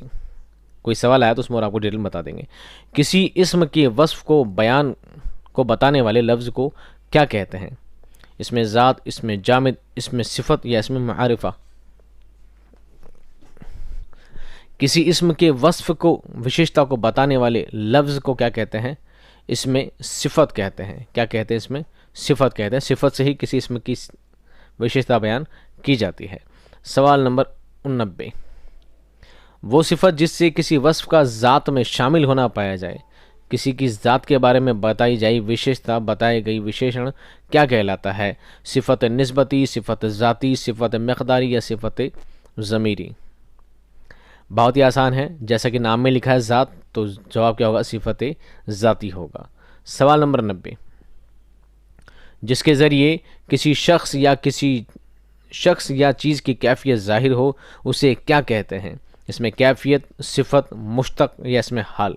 कोई सवाल आया तो उसमें और आपको डिटेल में बता देंगे। किसी इस्म के वस्फ़ को बताने वाले लफ्ज़ को क्या कहते हैं? इसमें ज़ात, इसमें जामिद, इसमें सिफत या इसमें मारिफा। किसी इस्म के वस्फ को, विशेषता को बताने वाले लफ्ज़ को क्या कहते हैं? इसमें सिफत कहते हैं। क्या कहते हैं? इसमें सिफत कहते हैं। सिफत से ही किसी इस्म की विशेषता बयान की जाती है। सवाल नंबर 89, वो सिफत जिससे किसी वस्फ का ज़ात में शामिल होना पाया जाए, किसी की ज़ात के बारे में बताई जाई विशेषता, बताई गई विशेषण क्या कहलाता है? सिफत निस्बती, सिफत ज़ाती, सिफत मक़दारी या सिफत ज़मीरी। बहुत ही आसान है, जैसा कि नाम में लिखा है ज़ात, तो जवाब क्या होगा? सिफत ज़ाती होगा। सवाल नंबर 90, जिसके ज़रिए किसी शख्स या चीज़ की कैफियत ज़ाहिर हो उसे क्या कहते हैं? इसमें कैफियत, सिफत, मुश्तक या इसमें हाल।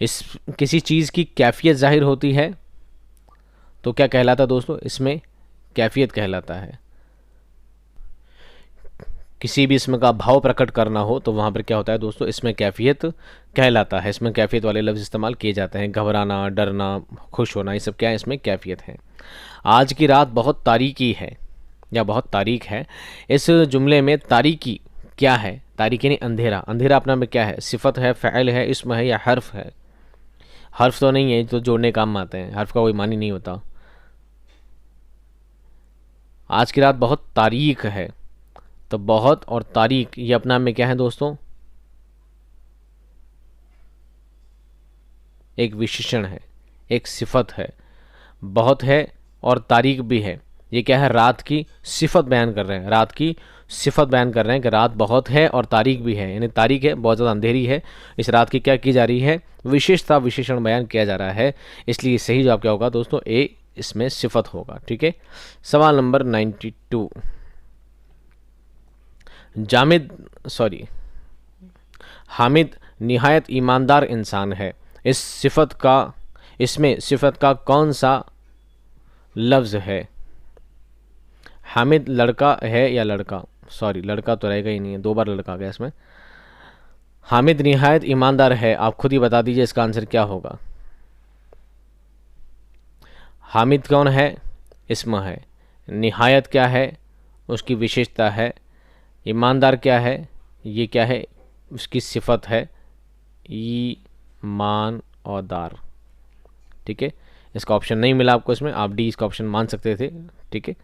इस किसी चीज़ की कैफियत ज़ाहिर होती है तो क्या कहलाता है दोस्तों? इसमें कैफियत कहलाता है। किसी भी इसमें का भाव प्रकट करना हो तो वहाँ पर क्या होता है दोस्तों? इसमें कैफियत कहलाता है। इसमें कैफियत वाले लफ्ज़ इस्तेमाल किए जाते हैं। घबराना, डरना, खुश होना, ये सब क्या है? इसमें कैफियत है। आज की रात बहुत तारीकी है या बहुत तारीक है, इस जुमले में तारीकी क्या है? तारीकी यानी अंधेरा। अंधेरा अपना में क्या है? सिफत है, फ़ैल है, इस्म है या हर्फ है? हर्फ तो नहीं है, तो जोड़ने काम में आते हैं, हर्फ का कोई मानी नहीं होता। आज की रात बहुत तारीक है, तो बहुत और तारीक ये अपना में क्या है दोस्तों? एक विशेषण है, एक सिफत है। बहुत है और तारीक भी है। ये क्या है? रात की सिफत बयान कर रहे हैं। रात की सिफत बयान कर रहे हैं कि रात बहुत है और तारीक भी है, यानी तारीक है, बहुत ज़्यादा अंधेरी है। इस रात की क्या की जा रही है? विशेषता, विशेषण बयान किया जा रहा है। इसलिए सही जवाब क्या होगा दोस्तों? ए, इसमें सिफत होगा। ठीक है। सवाल नंबर 92, हामिद निहायत ईमानदार इंसान है। इसमें सिफत का कौन सा लफ्ज़ है? हामिद लड़का है या लड़का? लड़का तो रहेगा ही नहीं है, 2 बार लड़का आ गया इसमें। हामिद निहायत ईमानदार है, आप खुद ही बता दीजिए इसका आंसर क्या होगा। हामिद कौन है? इस्म है। निहायत क्या है? उसकी विशेषता है। ईमानदार क्या है? ये क्या है? उसकी सिफत है। ईमान और दार। ठीक है। इसका ऑप्शन नहीं मिला आपको इसमें, आप डी इसका ऑप्शन मान सकते थे। ठीक है,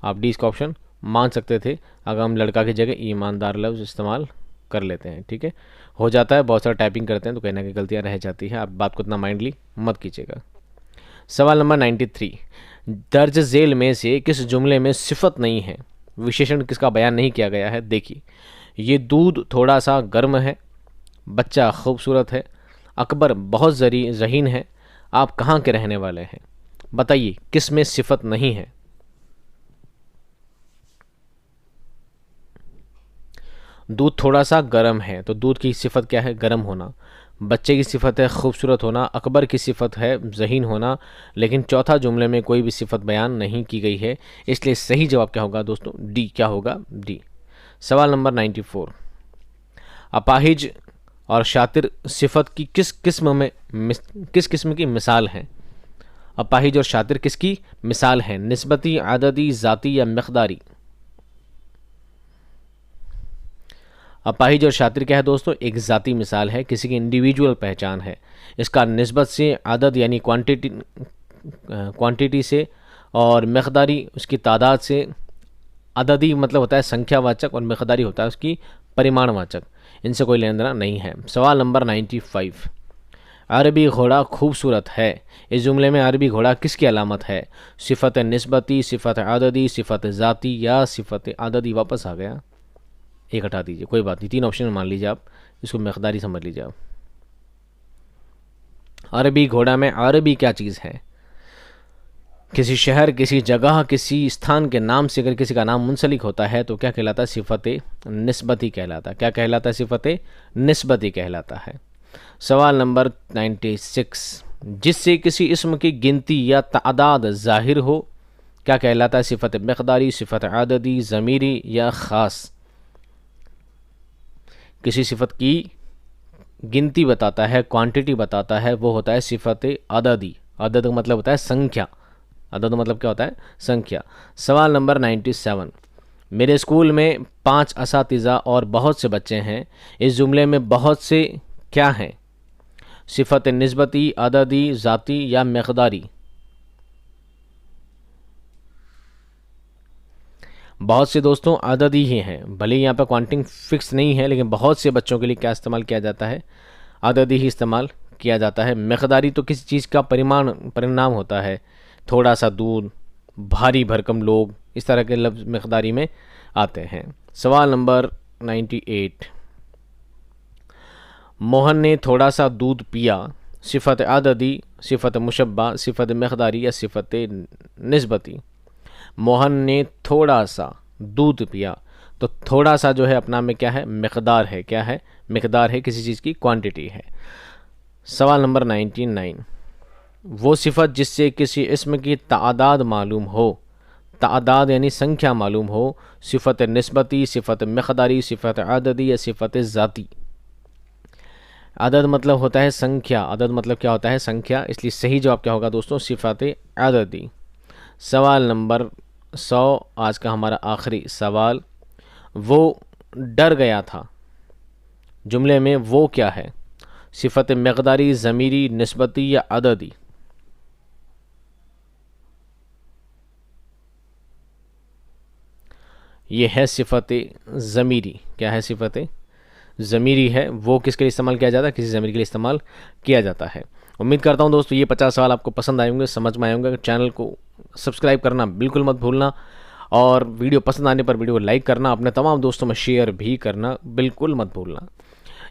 आप डी इसका ऑप्शन मान सकते थे अगर हम लड़का की जगह ईमानदार लफ्ज़ इस्तेमाल कर लेते हैं। ठीक है, हो जाता है, बहुत सारा टाइपिंग करते हैं तो कहीं ना कहीं गलतियाँ रह जाती हैं। आप बात को इतना माइंडली मत कीजिएगा। सवाल नंबर 93, दर्ज झेल में से किस जुमले में सिफत नहीं है? विशेषण किसका बयान नहीं किया गया है? देखिए, ये दूध थोड़ा सा गर्म है, बच्चा खूबसूरत है, अकबर बहुत ज़हीन है, आप कहाँ के रहने वाले हैं? बताइए किस में सिफत नहीं है? दूध थोड़ा सा गर्म है, तो दूध की सिफत क्या है? गर्म होना। बच्चे की सिफत है खूबसूरत होना। अकबर की सिफत है ज़हीन होना। लेकिन चौथा जुमले में कोई भी सिफत बयान नहीं की गई है, इसलिए सही जवाब क्या होगा दोस्तों? डी। क्या होगा? डी। सवाल नंबर 94, अपाहिज और शातिर सिफत की किस किस्म की मिसाल हैं? अपाहिज और शातिर किसकी मिसाल है? निस्बती, आददी, ज़ाती या मक़दारी? अपाहिज और शातिर क्या है दोस्तों? एक ज़ाती मिसाल है, किसी की इंडिविजुअल पहचान है। इसका निस्बत से, आदद यानी क्वांटिटी से, और मक़दारी उसकी तादाद से। अददी मतलब होता है संख्यावाचक और मक़दारी होता है उसकी परिमाणवाचक। इनसे कोई लेना देना नहीं है। सवाल नंबर 95, अरबी घोड़ा खूबसूरत है, इस जुमले में अरबी घोड़ा किसकी अलामत है? सिफत निस्बती, सिफत आददी, सिफत ज़ाती या सिफत आददी? वापस आ गया, एक हटा दीजिए, कोई बात नहीं, 3 ऑप्शन मान लीजिए आप, इसको मक़दारी समझ लीजिए आप। अरबी घोड़ा में अरबी क्या चीज़ है? किसी शहर, किसी जगह, किसी स्थान के नाम से अगर किसी का नाम मुंसलिक होता है तो क्या कहलाता है? सिफत निस्बती कहलाता है। क्या कहलाता है? सिफत निस्बती कहलाता है। सवाल नंबर 96, जिससे किसी इस्म की गिनती या तादाद ज़ाहिर हो, क्या कहलाता है? सिफत मक़दारी, सिफत आददी, ज़मीरी या ख़ास? किसी सिफत की गिनती बताता है, क्वांटिटी बताता है, वो होता है सिफत अददी। अदद का मतलब होता है संख्या। अदद का मतलब क्या होता है? संख्या। सवाल नंबर 97, मेरे स्कूल में 5 असातिज़ा और बहुत से बच्चे हैं। इस जुमले में बहुत से क्या हैं? सिफत निस्बती, अददी, ज़ाती या मकदारी? बहुत से दोस्तों अददी ही हैं, भले ही यहाँ पर क्वांटिटी फिक्स नहीं है, लेकिन बहुत से बच्चों के लिए क्या इस्तेमाल किया जाता है? अददी ही इस्तेमाल किया जाता है। मकदारी तो किसी चीज़ का परिणाम होता है, थोड़ा सा दूध, भारी भरकम लोग, इस तरह के लफ्ज़ मकदारी में आते हैं। सवाल नंबर 98, मोहन ने थोड़ा सा दूध पिया। सिफत अददी, सिफत मुशब्बा, सिफत मकदारी या सिफत निस्बती? मोहन ने थोड़ा सा दूध पिया, तो थोड़ा सा जो है अपना में क्या है? मकदार है। क्या है? मकदार है, किसी चीज़ की क्वांटिटी है। सवाल नंबर 99, वो सिफत जिससे किसी इस्म की तादाद मालूम हो, तादाद यानी संख्या मालूम हो, सिफत निस्बती, सिफत मकदारी, सिफत अददी या सिफत ज़ाती? अदद मतलब होता है संख्या, अदद मतलब क्या होता है? संख्या, इसलिए सही जवाब क्या होगा दोस्तों? सिफत अददी। सवाल नंबर 100, आज का हमारा आखिरी सवाल, वो डर गया था। जुमले में वो क्या है? सिफत मकदारी, ज़मीरी, निस्बती या अददी? ये है सिफत ज़मीरी। क्या है? सिफत ज़मीरी है। वो किसके लिए इस्तेमाल किया जाता है? किसी ज़मीर के लिए इस्तेमाल किया जाता है। उम्मीद करता हूँ दोस्तों ये 50 सवाल आपको पसंद आए होंगे, समझ में आए होंगे। चैनल को सब्सक्राइब करना बिल्कुल मत भूलना, और वीडियो पसंद आने पर वीडियो को लाइक करना, अपने तमाम दोस्तों में शेयर भी करना बिल्कुल मत भूलना।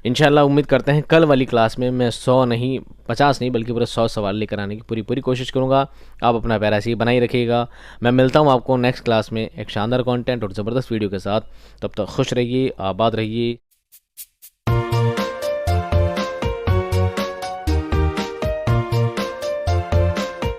इंशाल्लाह उम्मीद करते हैं कल वाली क्लास में मैं 100 नहीं, 50 नहीं, बल्कि पूरे 100 सवाल लेकर आने की पूरी कोशिश करूँगा। आप अपना प्यारा सी बनाई रखिएगा। मैं मिलता हूँ आपको नेक्स्ट क्लास में एक शानदार कंटेंट और ज़बरदस्त वीडियो के साथ। तब तक खुश रहिए, आबाद रहिए।